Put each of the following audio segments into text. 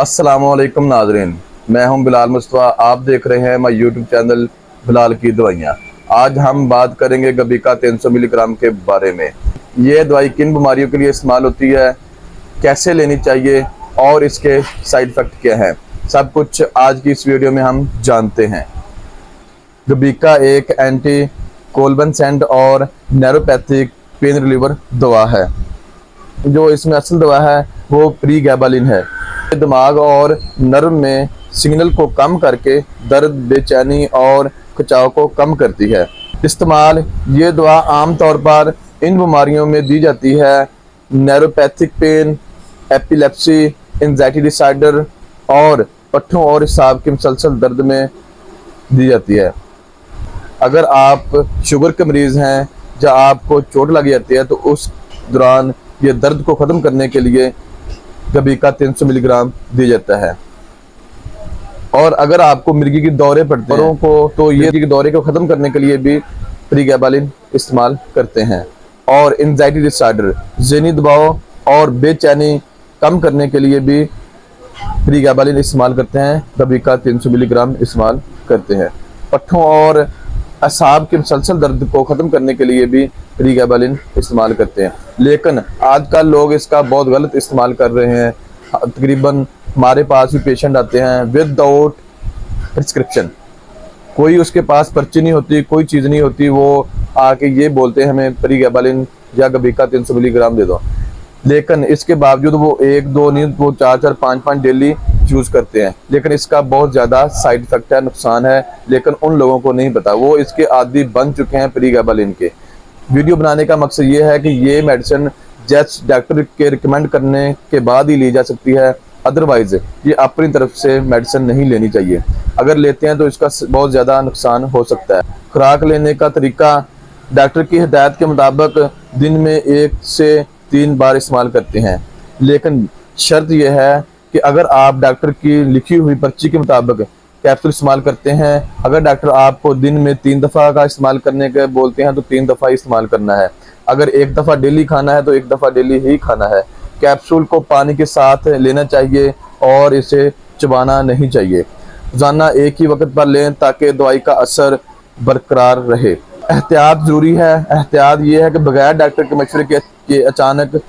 अस्सलाम वालेकुम नाज़रीन, मैं हूं बिलाल मुस्तफ़ा। आप देख रहे हैं माय यूट्यूब चैनल बिलाल की दवाइयाँ। आज हम बात करेंगे गबीका 300 मिलीग्राम के बारे में। ये दवाई किन बीमारियों के लिए इस्तेमाल होती है, कैसे लेनी चाहिए और इसके साइड इफ़ेक्ट क्या हैं, सब कुछ आज की इस वीडियो में हम जानते हैं। गबीका एक एंटी कोलबेसेंट और नैरोपैथिक पेन रिलीवर दवा है। जो इसमें असल दवा है वो प्रीगैबालिन है। दिमाग और नर्व में सिग्नल को कम करके दर्द, बेचैनी और खिंचाव को कम करती है। इस्तेमाल ये दवा आमतौर पर इन बीमारियों में दी जाती है: नैरोपैथिक पेन, एपिलेप्सी, एंजाइटी डिसऑर्डर और पट्ठों और असाब के मुसलसल दर्द में दी जाती है। अगर आप शुगर के मरीज़ हैं या आपको चोट लग जाती है तो उस दौरान ये दर्द को ख़त्म करने के लिए गबीका 300 मिलीग्राम दिया जाता है। और अगर आपको मिर्गी के दौरे पड़ते हैं तो ये मिर्गी के दौरे को ख़त्म करने के लिए भी प्रीगैबालिन इस्तेमाल करते हैं। और एंजाइटी डिसऑर्डर, ज़हनी दबाव और बेचैनी कम करने के लिए भी प्रीगैबालिन इस्तेमाल करते हैं। गबीका 300 मिलीग्राम इस्तेमाल करते हैं। पट्ठों और असाब के मुसलसल दर्द को ख़त्म करने के लिए भी प्रीगैबालिन इस्तेमाल करते हैं। लेकिन आजकल लोग इसका बहुत गलत इस्तेमाल कर रहे हैं। तकरीबन हमारे पास भी पेशेंट आते हैं विदाउट प्रिस्क्रिप्शन, कोई उसके पास पर्ची नहीं होती, कोई चीज़ नहीं होती, वो आके ये बोलते हैं हमें प्रीगैबालिन या गबीका 300 मिलीग्राम दे दो। लेकिन इसके बावजूद वो एक दो नहीं, वो 4-4, 5-5 डेली यूज़ करते हैं। लेकिन इसका बहुत ज़्यादा साइड इफ़ेक्ट है, नुकसान है, लेकिन उन लोगों को नहीं पता। वो इसके आदी बन चुके हैं प्रीगैबालिन के। वीडियो बनाने का मकसद ये है कि ये मेडिसिन जस्ट डॉक्टर के रिकमेंड करने के बाद ही ली जा सकती है, अदरवाइज़ ये अपनी तरफ से मेडिसिन नहीं लेनी चाहिए। अगर लेते हैं तो इसका बहुत ज़्यादा नुकसान हो सकता है। खुराक लेने का तरीका डॉक्टर की हिदायत के मुताबिक दिन में 1 से 3 बार इस्तेमाल करते हैं। लेकिन शर्त यह है कि अगर आप डॉक्टर की लिखी हुई पर्ची के मुताबिक कैप्सूल इस्तेमाल करते हैं, अगर डॉक्टर आपको दिन में 3 दफ़ा का इस्तेमाल करने के बोलते हैं तो 3 दफ़ा ही इस्तेमाल करना है। अगर 1 दफ़ा डेली खाना है तो 1 दफ़ा डेली ही खाना है। कैप्सूल को पानी के साथ लेना चाहिए और इसे चबाना नहीं चाहिए। रोज़ाना एक ही वक्त पर लें ताकि दवाई का असर बरकरार रहे। एहतियात ज़रूरी है। एहतियात ये है कि बगैर डॉक्टर के मशवरे के अचानक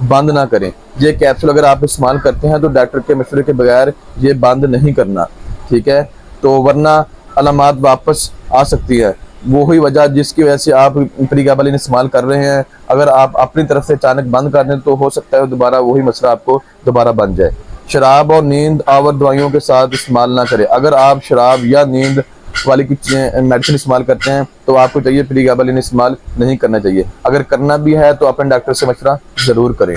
बंद ना करें। ये कैप्सूल अगर आप इस्तेमाल करते हैं तो डॉक्टर के मशवरे के बगैर ये बंद नहीं करना, ठीक है? तो वरना अलामात वापस आ सकती है। वही वजह जिसकी वजह से आप प्रीगैबालिन इस्तेमाल कर रहे हैं, अगर आप अपनी तरफ से अचानक बंद कर दें तो हो सकता है दोबारा वही मसला आपको दोबारा बन जाए। शराब और नींद आवर दवाइयों के साथ इस्तेमाल ना करें। अगर आप शराब या नींद वाली कुछ मेडिसिन इस्तेमाल करते हैं तो आपको चाहिए प्रीगैबालिन इस्तेमाल नहीं करना चाहिए। अगर करना भी है तो अपने डॉक्टर से मशवरा ज़रूर करें।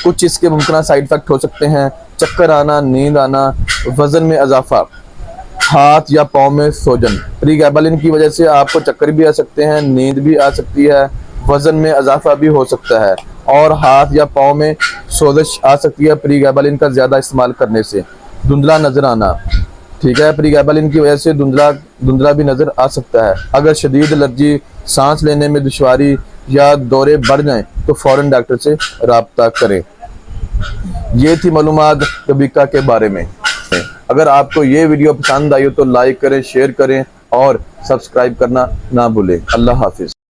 कुछ इसके मुमकिन साइड इफ़ेक्ट हो सकते हैं: चक्कर आना, नींद आना, वज़न में इजाफा, हाथ या पाँव में सूजन। प्रीगैबालिन की वजह से आपको चक्कर भी आ सकते हैं, नींद भी आ सकती है, वज़न में इजाफा भी हो सकता है और हाथ या पाँव में सोजिश आ सकती है प्रीगैबालिन का ज़्यादा इस्तेमाल करने से। धुंधला नज़र आना, ठीक है, प्रीगैबालिन की वजह से धुंधला भी नज़र आ सकता है। अगर शदीद एलर्जी, सांस लेने में दुश्वारी या दौरे बढ़ जाएं तो फ़ौरन डॉक्टर से रब्ता करें। ये थी मालूमात गबीका के बारे में। अगर आपको ये वीडियो पसंद आई हो तो लाइक करें, शेयर करें और सब्सक्राइब करना ना भूलें। अल्लाह हाफिज़।